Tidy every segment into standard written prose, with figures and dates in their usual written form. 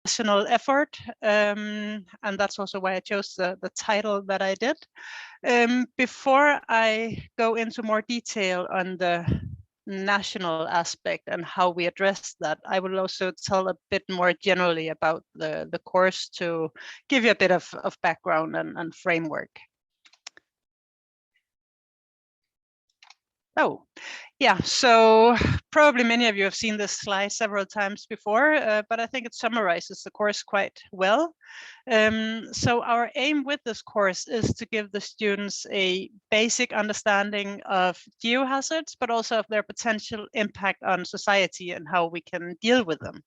national effort, and that's also why I chose the title that I did. Before I go into more detail on the national aspect and how we address that, I will also tell a bit more generally about the course to give you a bit of background and framework. Oh, yeah, so probably many of you have seen this slide several times before, but I think it summarizes the course quite well. So our aim with this course is to give the students a basic understanding of geohazards, but also of their potential impact on society and how we can deal with them.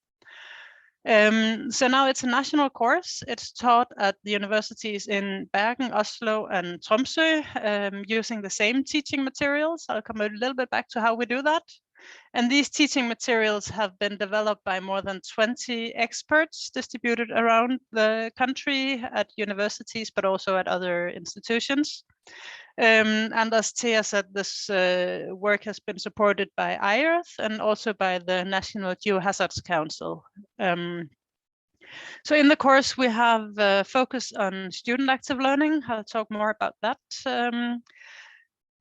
So now it's a national course. It's taught at the universities in Bergen, Oslo, and Tromsø, using the same teaching materials. I'll come a little bit back to how we do that. And these teaching materials have been developed by more than 20 experts distributed around the country at universities, but also at other institutions. And as Thea said, this work has been supported by iEarth and also by the National Geohazards Council. So in the course, we have focus on student active learning. I'll talk more about that.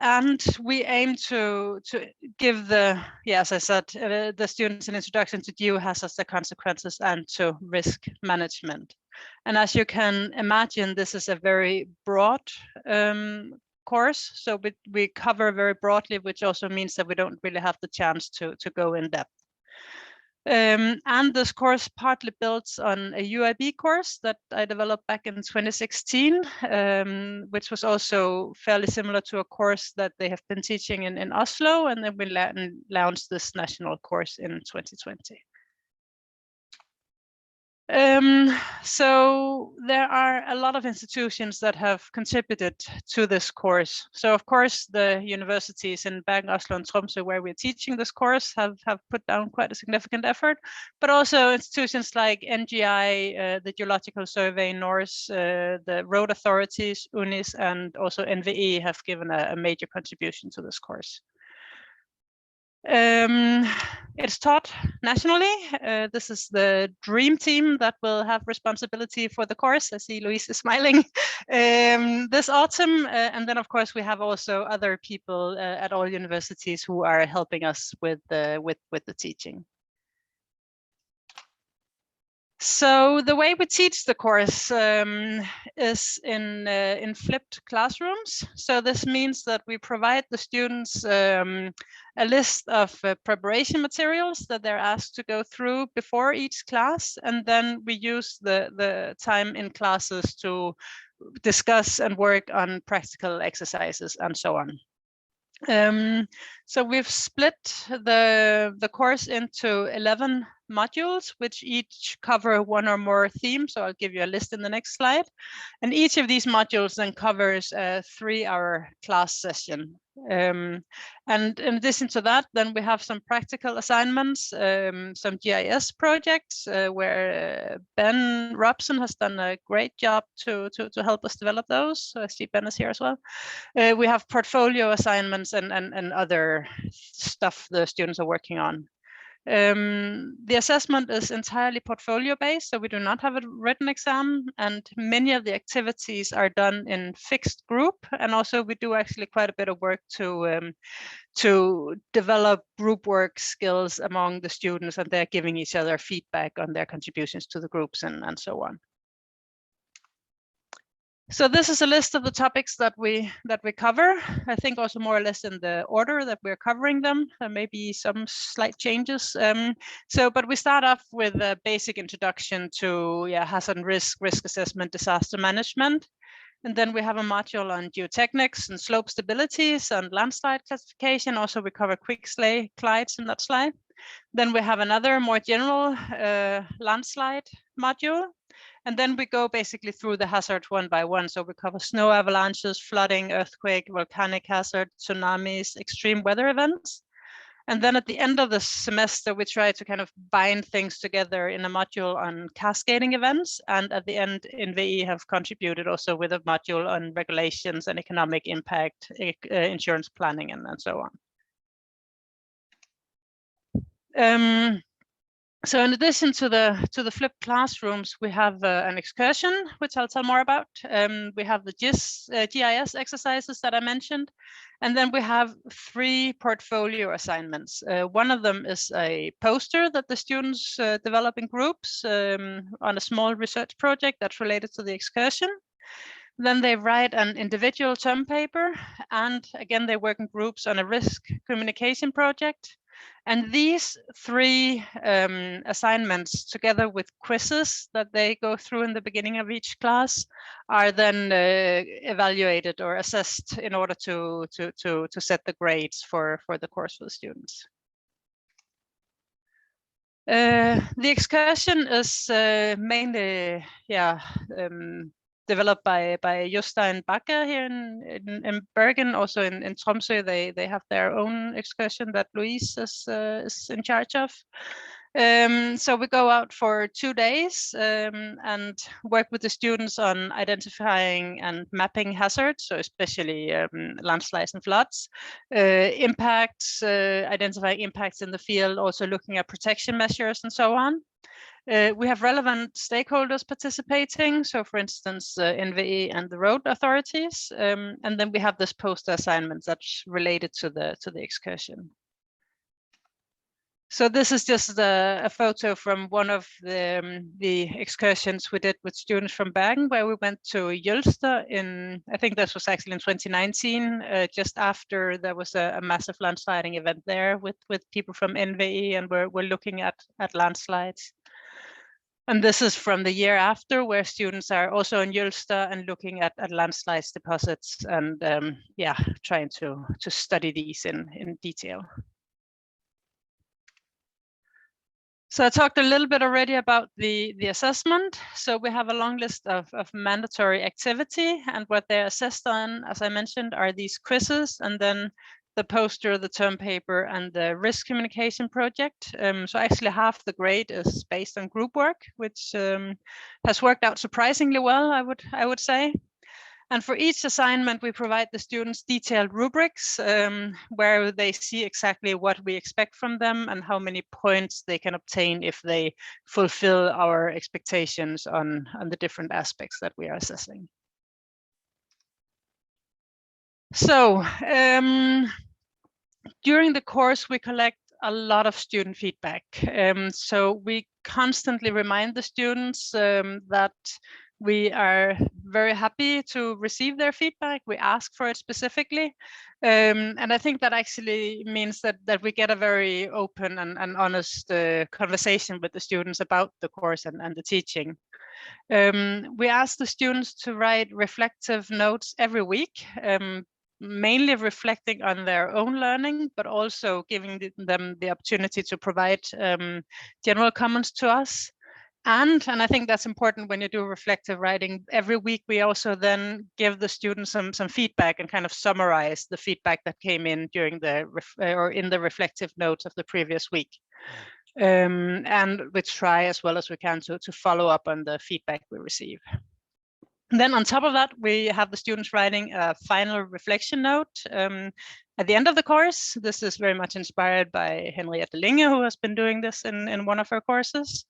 And we aim to give as I said, the students an introduction to geohazards, their consequences, and to risk management. And as you can imagine, this is a very broad course. So we cover very broadly, which also means that we don't really have the chance to go in depth. And this course partly builds on a UIB course that I developed back in 2016, which was also fairly similar to a course that they have been teaching in Oslo, and then we launched this national course in 2020. So there are a lot of institutions that have contributed to this course. So of course, the universities in Bergen, Oslo, and Tromsø, where we're teaching this course, have put down quite a significant effort, but also institutions like NGI, the Geological Survey, NORS, the road authorities, UNIS, and also NVE have given a major contribution to this course. It's taught nationally. This is the dream team that will have responsibility for the course. I see Louise is smiling this autumn. And then, of course, we have also other people at all universities who are helping us with the teaching. So the way we teach the course is in flipped classrooms. So this means that we provide the students a list of preparation materials that they're asked to go through before each class, and then we use the time in classes to discuss and work on practical exercises and so on. So we've split the course into 11 modules, which each cover one or more themes. So I'll give you a list in the next slide. And each of these modules then covers a 3-hour class session. And in addition to that, then we have some practical assignments, some GIS projects where Ben Robson has done a great job to help us develop those. So I see Ben is here as well. We have portfolio assignments and other stuff the students are working on. The assessment is entirely portfolio based, so we do not have a written exam, and many of the activities are done in fixed group, and also we do actually quite a bit of work to develop group work skills among the students, and they're giving each other feedback on their contributions to the groups and so on. So this is a list of the topics that we cover. I think also more or less in the order that we're covering them. There may be some slight changes. But we start off with a basic introduction to hazard and risk assessment, disaster management. And then we have a module on geotechnics and slope stabilities and landslide classification. Also, we cover quick slides in that slide. Then we have another more general landslide module. And then we go basically through the hazards one by one. So we cover snow avalanches, flooding, earthquake, volcanic hazard, tsunamis, extreme weather events. And then at the end of the semester, we try to kind of bind things together in a module on cascading events. And at the end, NVE have contributed also with a module on regulations and economic impact, insurance planning, and so on. So in addition to the flipped classrooms, we have an excursion, which I'll tell more about. We have the GIS exercises that I mentioned. And then we have 3 portfolio assignments. One of them is a poster that the students develop in groups on a small research project that's related to the excursion. Then they write an individual term paper, and again, they work in groups on a risk communication project. And these 3 assignments, together with quizzes that they go through in the beginning of each class, are then evaluated or assessed in order to set the grades for the course for the students. The excursion is mainly, developed by Jostein Bakke here in Bergen. Also in Tromsø, they have their own excursion that Louise is in charge of. So we go out for 2 days and work with the students on identifying and mapping hazards, so especially landslides and floods, impacts, identifying impacts in the field, also looking at protection measures and so on. We have relevant stakeholders participating, so for instance, NVE and the road authorities, and then we have this poster assignment that's related to the excursion. So this is just a photo from one of the excursions we did with students from Bergen, where we went to Jølster in, I think this was actually in 2019, just after there was a massive landsliding event there with people from NVE, and we're looking at landslides. And this is from the year after, where students are also in Jølster and looking at landslides deposits and trying to study these in detail. So I talked a little bit already about the assessment. So we have a long list of mandatory activity, and what they're assessed on, as I mentioned, are these quizzes, and then the poster, the term paper, and the risk communication project. So actually half the grade is based on group work, which has worked out surprisingly well, I would say. And for each assignment, we provide the students detailed rubrics where they see exactly what we expect from them and how many points they can obtain if they fulfill our expectations on the different aspects that we are assessing. So during the course, we collect a lot of student feedback. So we constantly remind the students that we are very happy to receive their feedback. We ask for it specifically. And I think that actually means that we get a very open and honest conversation with the students about the course and the teaching. We ask the students to write reflective notes every week, mainly reflecting on their own learning, but also giving them the opportunity to provide general comments to us. And I think that's important when you do reflective writing. Every week, we also then give the students some feedback and kind of summarize the feedback that came in during in the reflective notes of the previous week. And we try as well as we can to follow up on the feedback we receive. And then on top of that, we have the students writing a final reflection note at the end of the course. This is very much inspired by Henriette Linge, who has been doing this in one of her courses.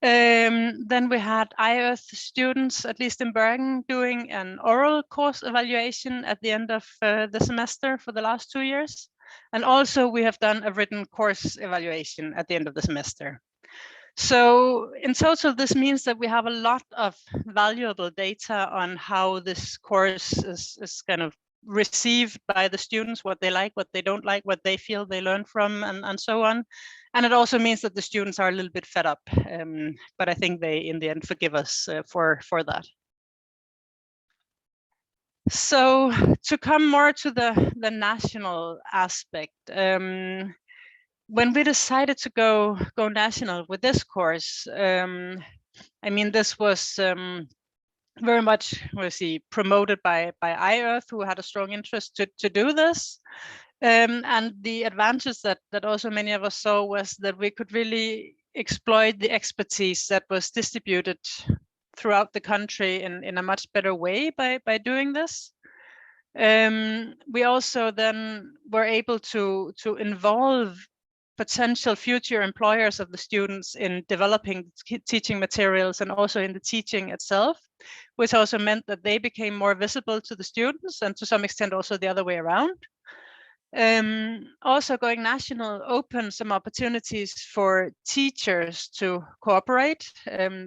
Then we had iEarth students, at least in Bergen, doing an oral course evaluation at the end of the semester for the last 2 years. And also we have done a written course evaluation at the end of the semester. So in total, this means that we have a lot of valuable data on how this course is kind of received by the students, what they like, what they don't like, what they feel they learn from, and so on. And it also means that the students are a little bit fed up, but I think they, in the end, forgive us for that. So to come more to the national aspect, when we decided to go national with this course, I mean, this was very much, promoted by iEarth, who had a strong interest to do this. And the advantage that also many of us saw was that we could really exploit the expertise that was distributed throughout the country in a much better way by doing this. We also then were able to involve potential future employers of the students in developing teaching materials and also in the teaching itself, which also meant that they became more visible to the students and to some extent also the other way around. Also going national opened some opportunities for teachers to cooperate,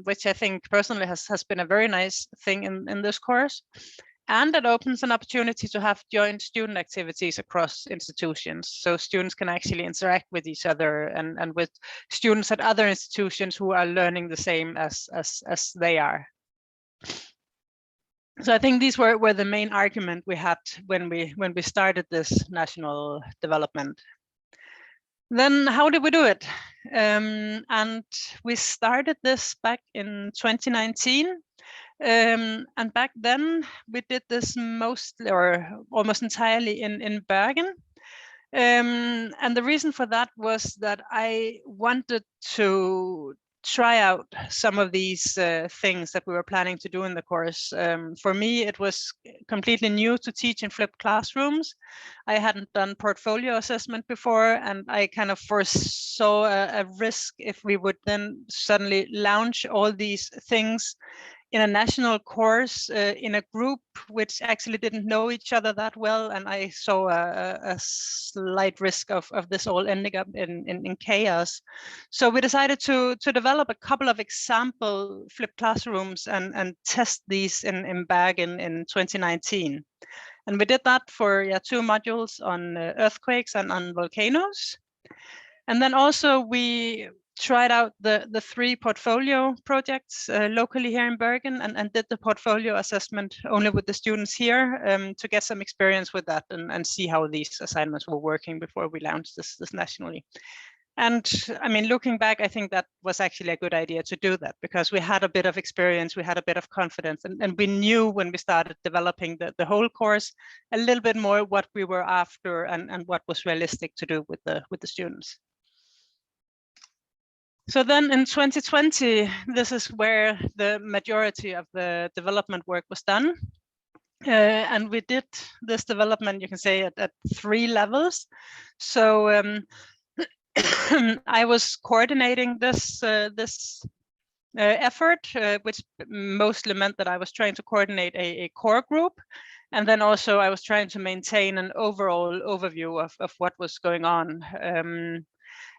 which I think personally has been a very nice thing in this course. And it opens an opportunity to have joint student activities across institutions. So students can actually interact with each other and with students at other institutions who are learning the same as they are. So I think these were the main argument we had when we started this national development. Then how did we do it? And we started this back in 2019. And back then we did this mostly or almost entirely in Bergen. And the reason for that was that I wanted to try out some of these things that we were planning to do in the course. For me, it was completely new to teach in flipped classrooms. I hadn't done portfolio assessment before, and I kind of foresaw a risk if we would then suddenly launch all these things in a national course in a group which actually didn't know each other that well, and I saw a slight risk of this all ending up in chaos. So we decided to develop a couple of example flipped classrooms and test these in Bergen in 2019. And we did that for 2 modules on earthquakes and on volcanoes. And then also we tried out the 3 portfolio projects locally here in Bergen and did the portfolio assessment only with the students here to get some experience with that and see how these assignments were working before we launched this nationally. And I mean, looking back, I think that was actually a good idea to do that because we had a bit of experience, we had a bit of confidence, and we knew when we started developing the whole course a little bit more what we were after and what was realistic to do with the students. So then in 2020, this is where the majority of the development work was done. And we did this development, you can say, at 3 levels. So I was coordinating this effort, which mostly meant that I was trying to coordinate a core group. And then also I was trying to maintain an overall overview of what was going on.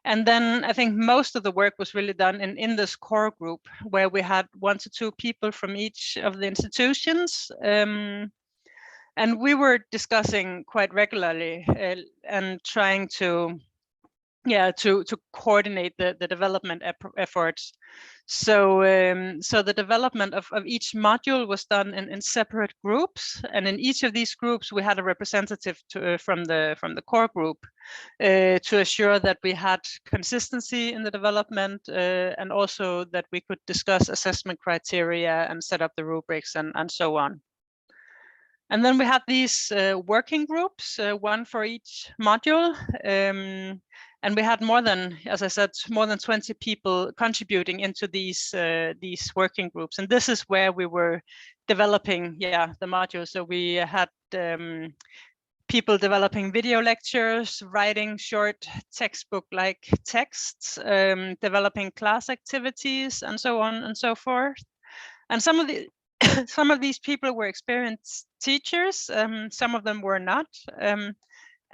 And then I think most of the work was really done in this core group where we had 1 to 2 people from each of the institutions. And we were discussing quite regularly and trying to coordinate the development efforts. So the development of each module was done in separate groups, and in each of these groups we had a representative from the core group to assure that we had consistency in the development and also that we could discuss assessment criteria and set up the rubrics and so on. And then we had these working groups, 1 for each module. And we had more than, as I said, more than 20 people contributing into these working groups. And this is where we were developing, the modules. So we had people developing video lectures, writing short textbook-like texts, developing class activities, and so on and so forth. And some of these people were experienced teachers. Some of them were not.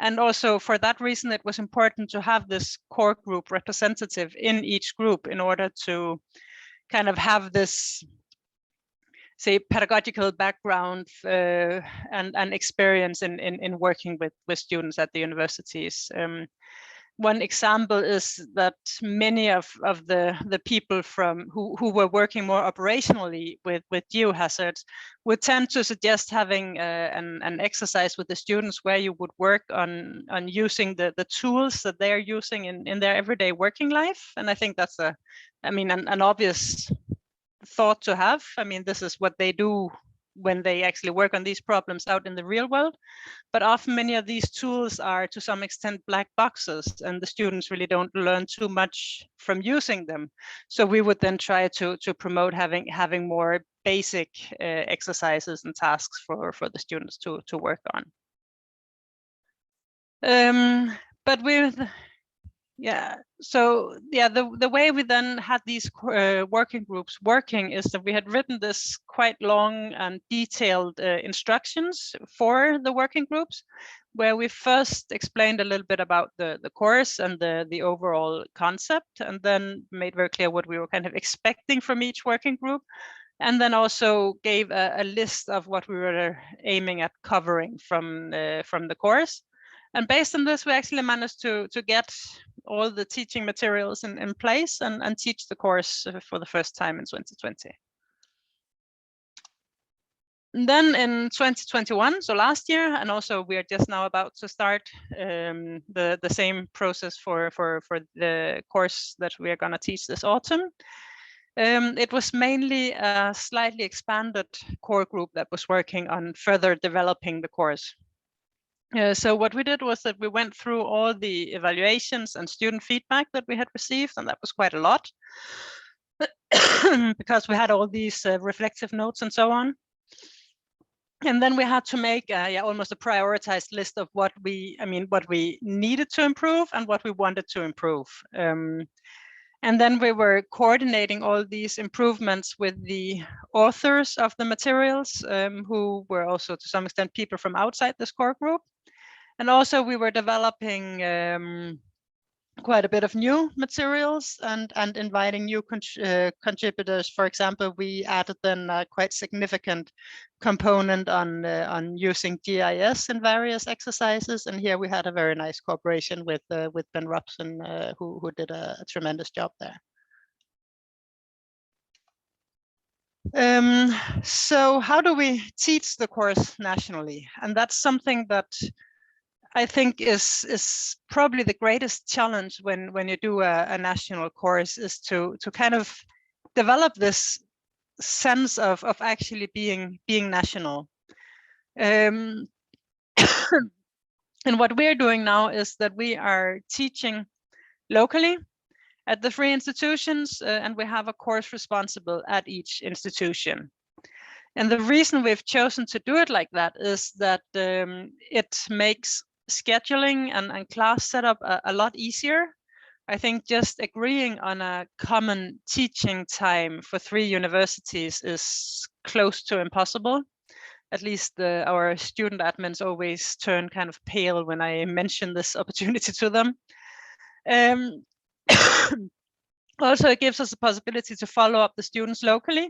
And also for that reason, it was important to have this core group representative in each group in order to kind of have this, say, pedagogical background and experience in working with students at the universities. One example is that many of the people who were working more operationally with geohazards would tend to suggest having an exercise with the students where you would work on using the tools that they are using in their everyday working life. And I think that's an obvious thought to have. I mean, this is what they do when they actually work on these problems out in the real world. But often many of these tools are to some extent black boxes and the students really don't learn too much from using them. So we would then try to promote having more basic exercises and tasks for the students to work on. But with Yeah, so yeah, the way we then had these working groups working is that we had written this quite long and detailed instructions for the working groups, where we first explained a little bit about the course and the overall concept, and then made very clear what we were kind of expecting from each working group, and then also gave a list of what we were aiming at covering from the course. And based on this, we actually managed to get all the teaching materials in place and teach the course for the first time in 2020. And then in 2021, so last year, and also we are just now about to start the same process for the course that we are going to teach this autumn. It was mainly a slightly expanded core group that was working on further developing the course. So what we did was that we went through all the evaluations and student feedback that we had received, and that was quite a lot because we had all these reflective notes and so on. And then we had to make almost a prioritized list of what we needed to improve and what we wanted to improve. And then we were coordinating all these improvements with the authors of the materials, who were also to some extent people from outside this core group. And also we were developing quite a bit of new materials and inviting new contributors. For example, we added then a quite significant component on using GIS in various exercises. And here we had a very nice cooperation with Ben Robson, who did a tremendous job there. So how do we teach the course nationally? And that's something that I think is probably the greatest challenge when you do a national course, is to kind of develop this sense of actually being national. And what we're doing now is that we are teaching locally at the 3 institutions, and we have a course responsible at each institution. And the reason we've chosen to do it like that is that it makes scheduling and class setup a lot easier. I think just agreeing on a common teaching time for 3 universities is close to impossible. At least our student admins always turn kind of pale when I mention this opportunity to them. Also, it gives us a possibility to follow up the students locally,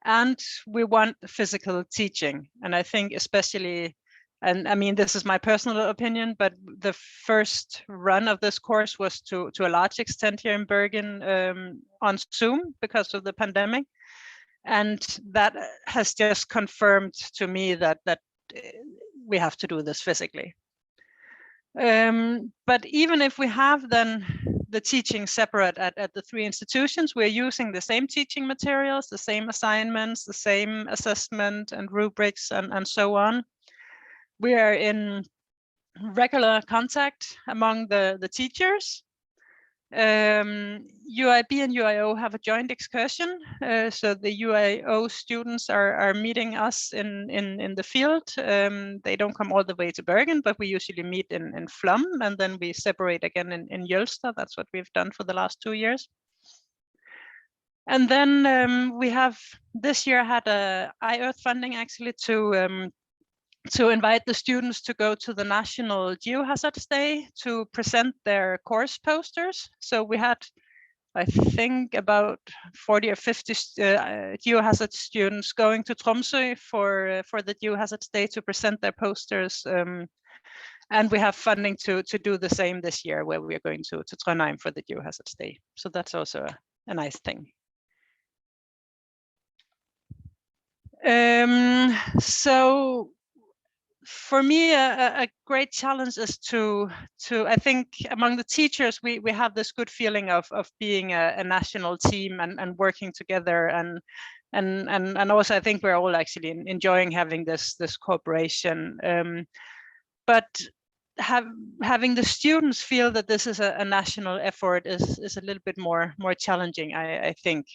and we want physical teaching. And I think especially, and I mean, this is my personal opinion, but the first run of this course was to a large extent here in Bergen on Zoom because of the pandemic. And that has just confirmed to me that we have to do this physically. But even if we have then the teaching separate at the 3 institutions, we're using the same teaching materials, the same assignments, the same assessment and rubrics and so on. We are in regular contact among the teachers. UIB and UIO have a joint excursion, so the UIO students are meeting us in the field. They don't come all the way to Bergen, but we usually meet in Flum, and then we separate again in Jølster. That's what we've done for the last 2 years. And then we have this year had a iEarth funding actually to invite the students to go to the National Geohazards Day to present their course posters. So we had, I think, about 40 or 50 geohazard students going to Tromsø for the Geohazards Day to present their posters. And we have funding to do the same this year, where we are going to Trondheim for the Geohazards Day. So that's also a nice thing. So for me, a great challenge is to I think among the teachers, we have this good feeling of being a national team and working together, and also I think we're all actually enjoying having this cooperation. But having the students feel that this is a national effort is a little bit more challenging, I think.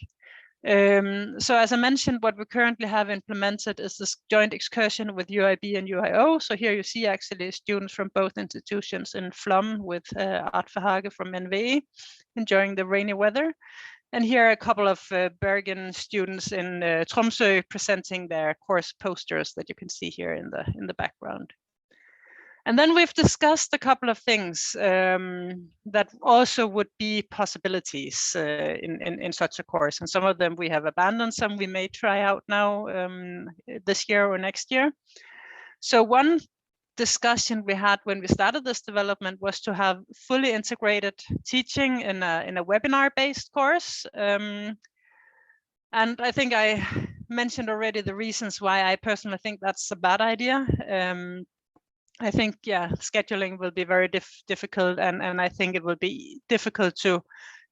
So as I mentioned, what we currently have implemented is this joint excursion with UIB and UIO. So here you see actually students from both institutions in Flum with Art Verhage from NVE enjoying the rainy weather. And here are a couple of Bergen students in Tromsø presenting their course posters that you can see here in the background. And then we've discussed a couple of things that also would be possibilities in such a course. And some of them we have abandoned, some we may try out now this year or next year. So one discussion we had when we started this development was to have fully integrated teaching in a webinar-based course. And I think I mentioned already the reasons why I personally think that's a bad idea. I think, yeah, scheduling will be very difficult, and I think it will be difficult to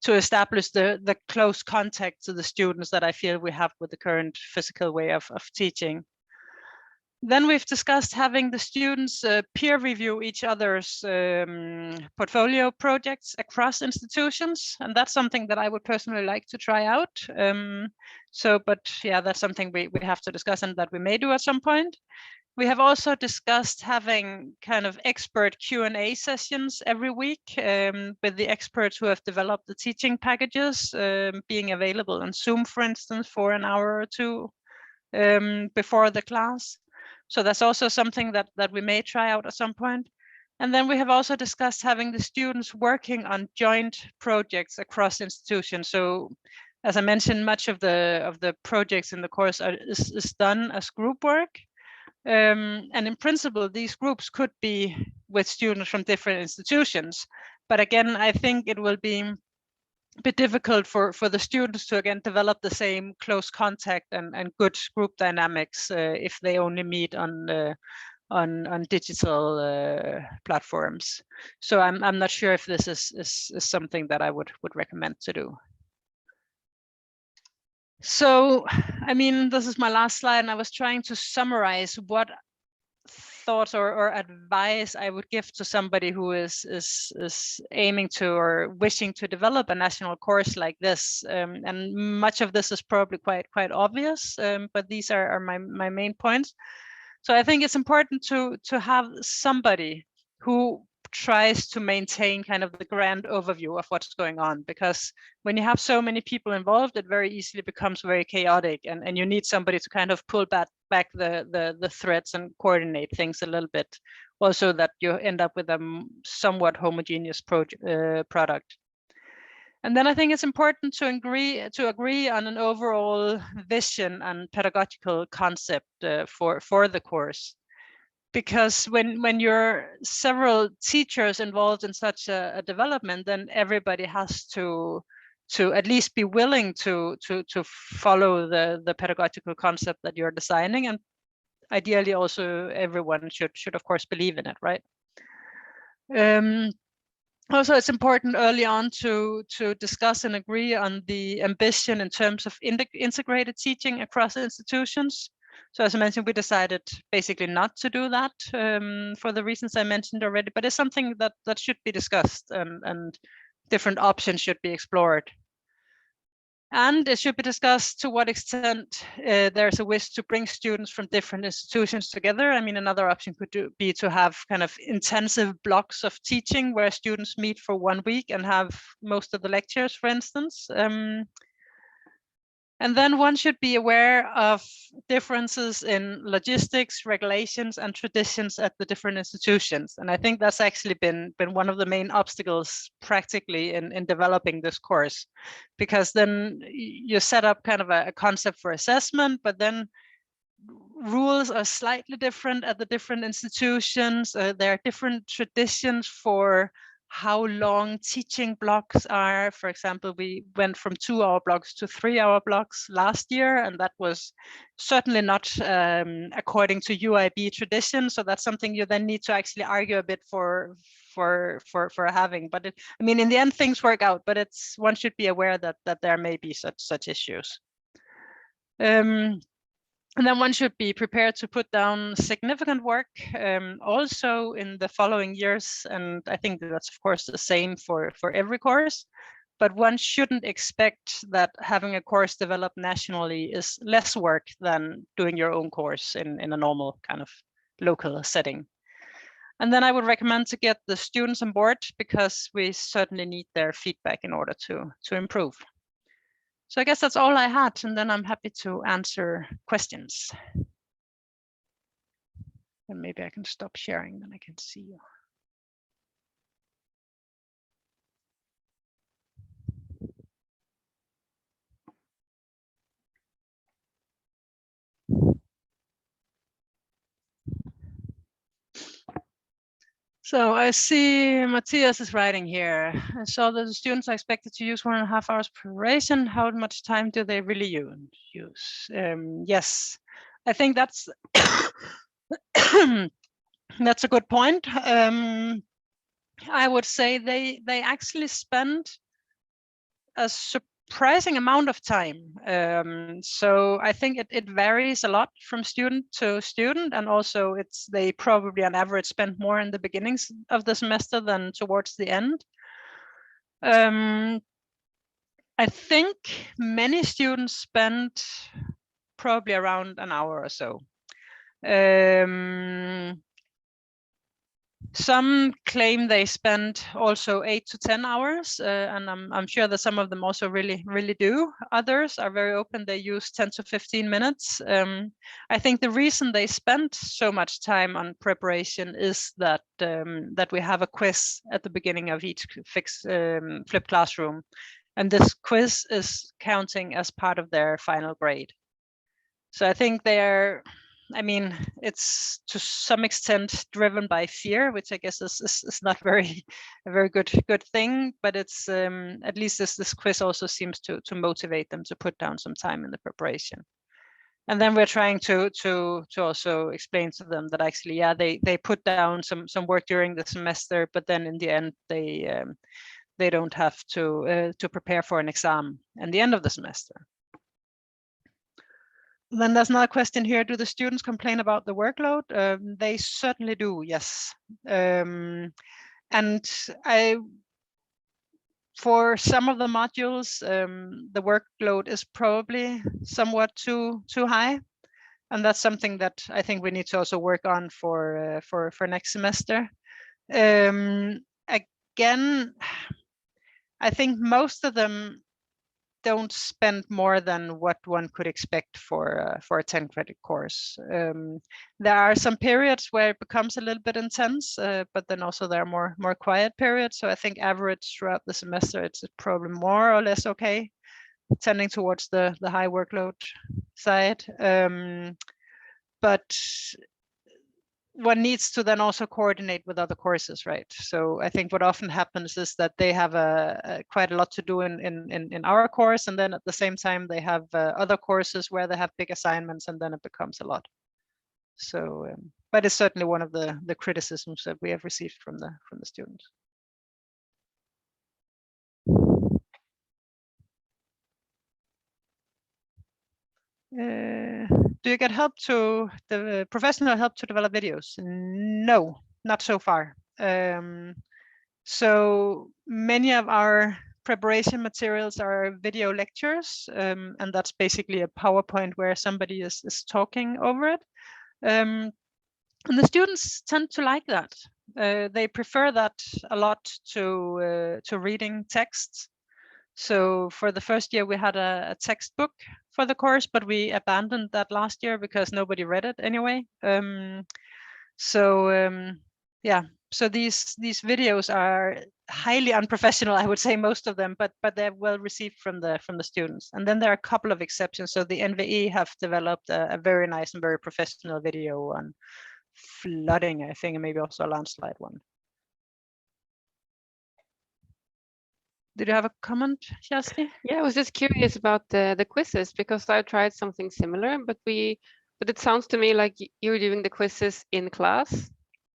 establish the close contact to the students that I feel we have with the current physical way of teaching. Then we've discussed having the students peer review each other's portfolio projects across institutions, and that's something that I would personally like to try out. But yeah, that's something we have to discuss and that we may do at some point. We have also discussed having kind of expert Q&A sessions every week with the experts who have developed the teaching packages being available on Zoom, for instance, for an hour or two before the class. So that's also something that we may try out at some point. And then we have also discussed having the students working on joint projects across institutions. So as I mentioned, much of the projects in the course is done as group work. And in principle, these groups could be with students from different institutions. But again, I think it will be a bit difficult for the students to, again, develop the same close contact and good group dynamics if they only meet on digital platforms. So I'm not sure if this is something that I would recommend to do. So, I mean, this is my last slide, and I was trying to summarize what thoughts or advice I would give to somebody who is aiming to or wishing to develop a national course like this. And much of this is probably quite obvious, but these are my main points. So I think it's important to have somebody who tries to maintain kind of the grand overview of what's going on, because when you have so many people involved, it very easily becomes very chaotic, and you need somebody to kind of pull back the threads and coordinate things a little bit, also that you end up with a somewhat homogeneous product. And then I think it's important to agree on an overall vision and pedagogical concept for the course. Because when you're several teachers involved in such a development, then everybody has to at least be willing to follow the pedagogical concept that you're designing, and ideally also everyone should of course believe in it, right? Also, it's important early on to discuss and agree on the ambition in terms of integrated teaching across institutions. So as I mentioned, we decided basically not to do that for the reasons I mentioned already, but it's something that should be discussed, and different options should be explored. And it should be discussed to what extent there's a wish to bring students from different institutions together. I mean, another option could be to have kind of intensive blocks of teaching where students meet for 1 week and have most of the lectures, for instance. And then one should be aware of differences in logistics, regulations, and traditions at the different institutions. And I think that's actually been one of the main obstacles practically in developing this course, because then you set up kind of a concept for assessment, but then rules are slightly different at the different institutions. There are different traditions for how long teaching blocks are. For example, we went from 2-hour blocks to 3-hour blocks last year, and that was certainly not according to UIB tradition. So that's something you then need to actually argue a bit for having. But I mean, in the end, things work out. But one should be aware that there may be such issues. And then one should be prepared to put down significant work also in the following years. And I think that's, of course, the same for every course. but one shouldn't expect that having a course developed nationally is less work than doing your own course in a normal kind of local setting. And then I would recommend to get the students on board, because we certainly need their feedback in order to improve. So I guess that's all I had, and then I'm happy to answer questions. And maybe I can stop sharing, then I can see you. So I see Matthias is writing here. I saw that the students are expected to use 1.5 hours preparation. How much time do they really use? Yes, I think that's that's a good point. I would say they actually spend a surprising amount of time. So I think it varies a lot from student to student, and also they probably on average spend more in the beginnings of the semester than towards the end. I think many students spend probably around an hour or so. Some claim they spend also 8 to 10 hours, and I'm sure that some of them also really do. Others are very open; they use 10 to 15 minutes. I think the reason they spend so much time on preparation is that that we have a quiz at the beginning of each flipped classroom, and this quiz is counting as part of their final grade. So I think they're, I mean, it's to some extent driven by fear, which I guess is not a very good thing. But it's at least this quiz also seems to motivate them to put down some time in the preparation. And then we're trying to also explain to them that actually, yeah, they put down some work during the semester, but then in the end they don't have to prepare for an exam at the end of the semester. Then there's another question here. Do the students complain about the workload? They certainly do, yes. And for some of the modules, the workload is probably somewhat too high. And that's something that I think we need to also work on for next semester. Again, I think most of them don't spend more than what one could expect for a 10 credit course. There are some periods where it becomes a little bit intense, but then also there are more quiet periods. So I think average throughout the semester, it's probably more or less okay, tending towards the high workload side. But one needs to then also coordinate with other courses, right? So I think what often happens is that they have quite a lot to do in our course, and then at the same time they have other courses where they have big assignments, and then it becomes a lot. So, but it's certainly one of the criticisms that we have received from the students. Do you get the professional help to develop videos? No, not so far. So many of our preparation materials are video lectures, and that's basically a PowerPoint where somebody is talking over it. And the students tend to like that. They prefer that a lot to reading texts. So for the first year, we had a textbook for the course, but we abandoned that last year because nobody read it anyway. Yeah, so these videos are highly unprofessional, I would say, most of them, but they're well received from the students. And then there are a couple of exceptions. So the NVE have developed a very nice and very professional video on flooding, I think, and maybe also a landslide one. Did you have a comment, Shasti? Yeah, I was just curious about the quizzes, because I tried something similar, but it sounds to me like you're doing the quizzes in class.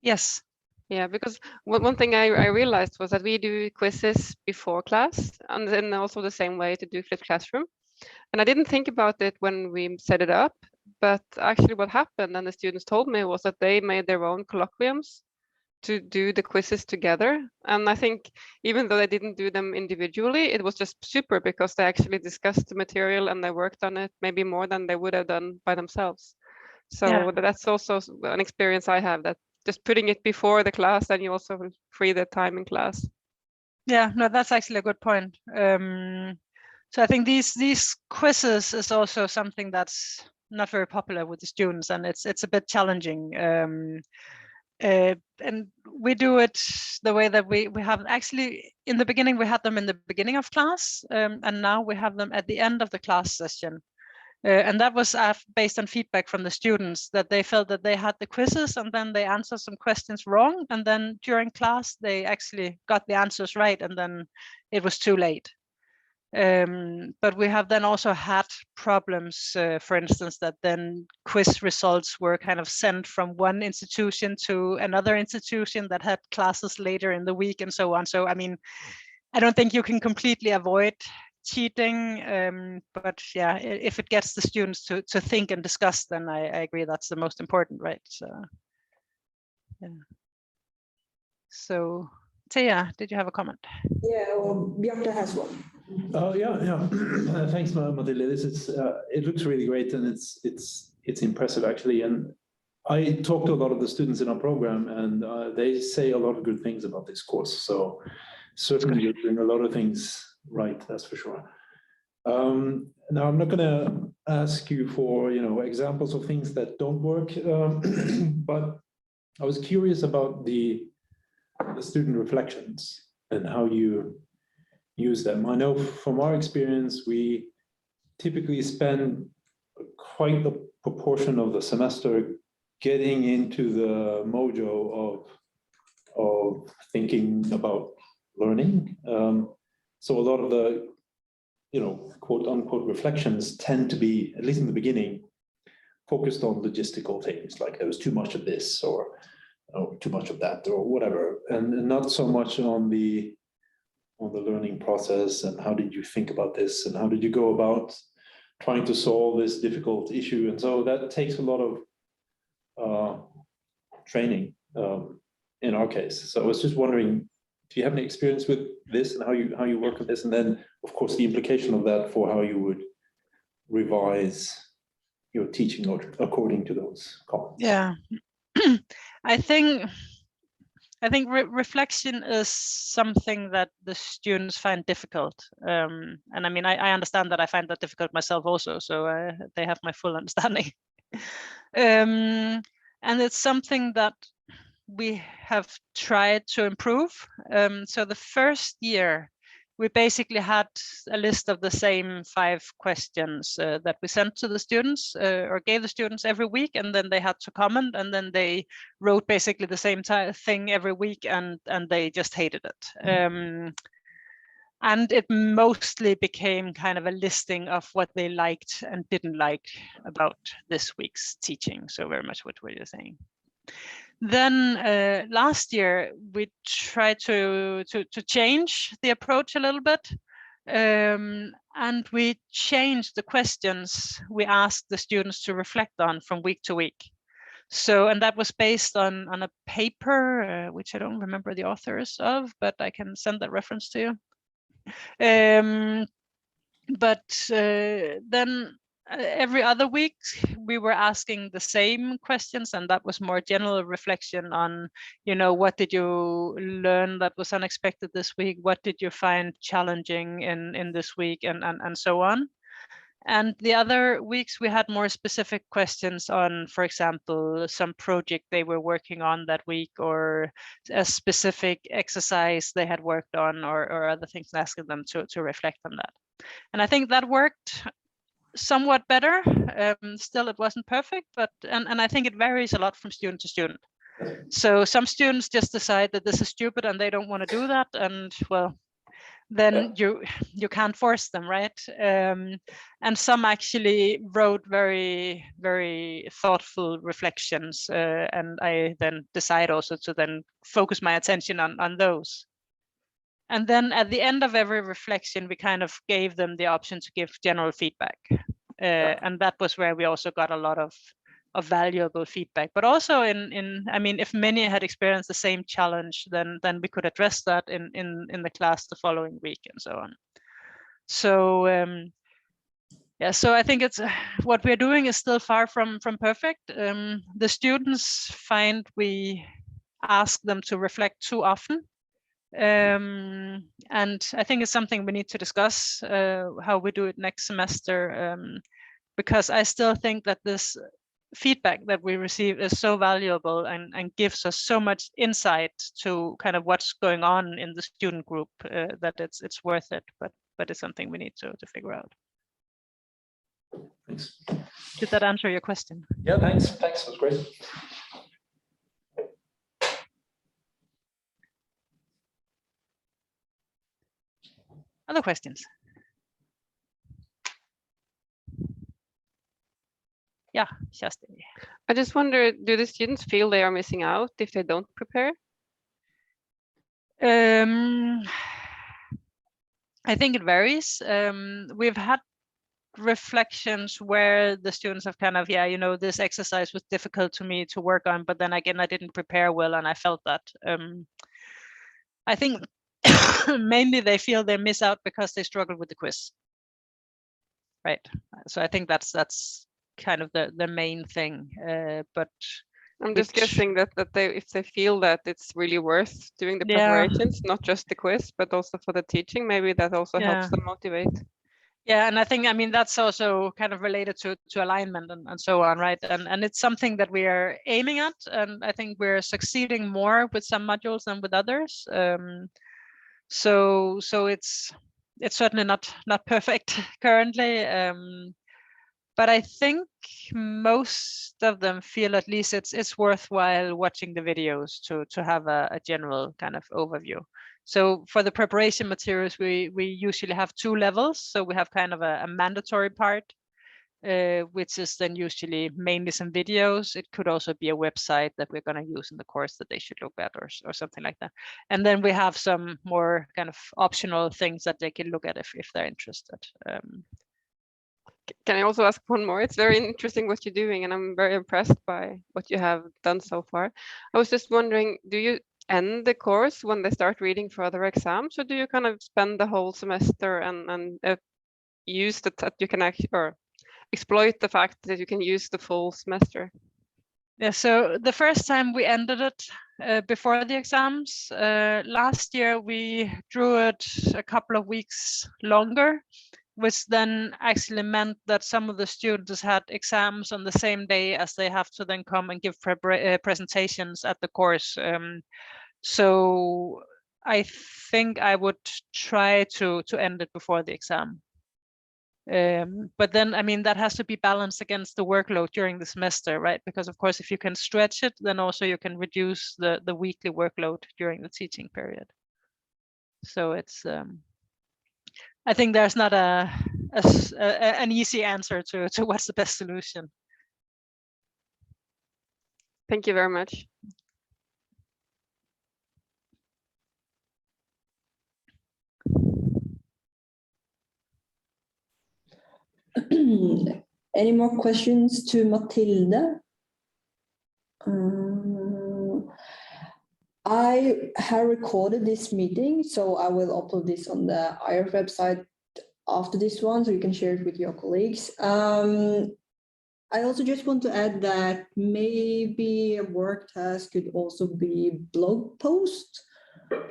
Yes. Yeah, because one thing I realized was that we do quizzes before class, and then also the same way to do flipped classroom. And I didn't think about it when we set it up, but actually what happened, and the students told me, was that they made their own colloquiums to do the quizzes together. And I think even though they didn't do them individually, it was just super because they actually discussed the material and they worked on it maybe more than they would have done by themselves. So that's also an experience I have, that just putting it before the class, then you also free the time in class. Yeah, no, that's actually a good point. So I think these quizzes is also something that's not very popular with the students, and it's a bit challenging. And we do it the way that we have actually in the beginning, we had them in the beginning of class, and now we have them at the end of the class session. And that was based on feedback from the students, that they felt that they had the quizzes and then they answered some questions wrong. And then during class, they actually got the answers right. And then it was too late. But we have then also had problems, for instance, that then quiz results were kind of sent from one institution to another institution that had classes later in the week and so on. So, I mean, I don't think you can completely avoid cheating, but yeah, if it gets the students to think and discuss, then I agree that's the most important, right? So, yeah. So, Thea, did you have a comment? Yeah, well, Bjarte has one. Yeah. Thanks, Mathilde. This is it looks really great, and it's impressive actually. And I talked to a lot of the students in our program, and they say a lot of good things about this course. So certainly you're doing a lot of things right, that's for sure. Now I'm not going to ask you for examples of things that don't work, but I was curious about the student reflections and how you use them. I know from our experience, we typically spend quite a proportion of the semester getting into the mojo of thinking about learning. So a lot of the, quote unquote reflections tend to be, at least in the beginning, focused on logistical things, like there was too much of this or too much of that or whatever, and not so much on the learning process and how did you think about this and how did you go about trying to solve this difficult issue. And so that takes a lot of training in our case. So I was just wondering, do you have any experience with this and how you work with this? And then, of course, the implication of that for how you would revise your teaching according to those comments. Yeah, I think reflection is something that the students find difficult. And I mean, I understand that I find that difficult myself also, so they have my full understanding. And it's something that we have tried to improve. So the first year, we basically had a list of the same 5 questions that we sent to the students or gave the students every week, and then they had to comment, and then they wrote basically the same thing every week, and they just hated it. And it mostly became kind of a listing of what they liked and didn't like about this week's teaching. So very much what you're saying. Then last year we tried to change the approach a little bit, and we changed the questions we asked the students to reflect on from week to week. So, and that was based on a paper which I don't remember the authors of, but I can send that reference to you. But then every other week we were asking the same questions, and that was more general reflection on, what did you learn that was unexpected this week? What did you find challenging in this week, and so on. And the other weeks we had more specific questions on, for example, some project they were working on that week, or a specific exercise they had worked on, or other things, asking them to reflect on that. And I think that worked somewhat better. Still, it wasn't perfect, but and I think it varies a lot from student to student. So some students just decide that this is stupid and they don't want to do that, and well, then you can't force them, right? And some actually wrote very, very thoughtful reflections, and I then decide also to then focus my attention on those. And then at the end of every reflection, we kind of gave them the option to give general feedback. And that was where we also got a lot of valuable feedback. But also I mean, if many had experienced the same challenge, then we could address that in the class the following week and so on. So yeah, so I think it's what we're doing is still far from perfect. The students find we ask them to reflect too often. And I think it's something we need to discuss how we do it next semester, because I still think that this feedback that we receive is so valuable and gives us so much insight to kind of what's going on in the student group that it's worth it, but it's something we need to figure out. Thanks. Did that answer your question? Yeah, thanks. Thanks, that was great. Other questions? Yeah, Shasti. I just wonder, do the students feel they are missing out if they don't prepare? I think it varies. We've had reflections where the students have kind of, yeah, you know, this exercise was difficult to me to work on, but then again, I didn't prepare well and I felt that. I think mainly they feel they miss out because they struggle with the quiz. Right. So I think that's kind of the main thing. But I'm just guessing that if they feel that it's really worth doing the preparations, not just the quiz, but also for the teaching, maybe that also helps them motivate. Yeah, and I think, I mean, that's also kind of related to alignment and so on, right? And it's something that we are aiming at, and I think we're succeeding more with some modules than with others. So it's certainly not perfect currently, but I think most of them feel at least it's worthwhile watching the videos to have a general kind of overview. So for the preparation materials, we usually have 2 levels. So we have kind of a mandatory part, which is then usually mainly some videos. It could also be a website that we're going to use in the course that they should look at or something like that. And then we have some more kind of optional things that they can look at if they're interested. Can I also ask one more? It's very interesting what you're doing, and I'm very impressed by what you have done so far. I was just wondering, do you end the course when they start reading for other exams, or do you kind of spend the whole semester and use that you can actually, or exploit the fact that you can use the full semester? Yeah, so the first time we ended it before the exams. Last year we drew it a couple of weeks longer, which then actually meant that some of the students had exams on the same day as they have to then come and give presentations at the course. So I think I would try to end it before the exam. But then, I mean, that has to be balanced against the workload during the semester, right? Because of course, if you can stretch it, then also you can reduce the weekly workload during the teaching period. So it's, I think there's not an easy answer to what's the best solution. Thank you very much. Any more questions to Mathilde? I have recorded this meeting, so I will upload this on the iEarth website after this one, so you can share it with your colleagues. I also just want to add that maybe a work task could also be blog post,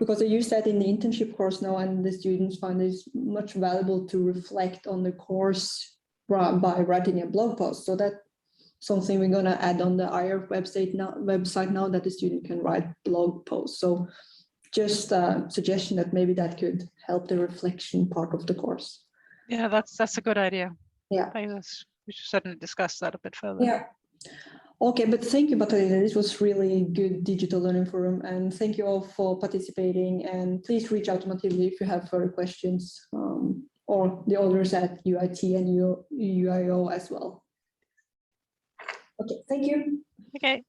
because I use that in the internship course now, and the students find it much valuable to reflect on the course by writing a blog post. So that's something we're going to add on the iEarth website now, that the student can write blog posts. So just a suggestion that maybe that could help the reflection part of the course. Yeah, that's a good idea. Yeah, we should certainly discuss that a bit further. Yeah. Okay, but thank you, Mathilde. This was really good digital learning forum, and thank you all for participating. And please reach out to Mathilde if you have further questions, or the others at UIT and UIO as well. Okay, thank you. Okay.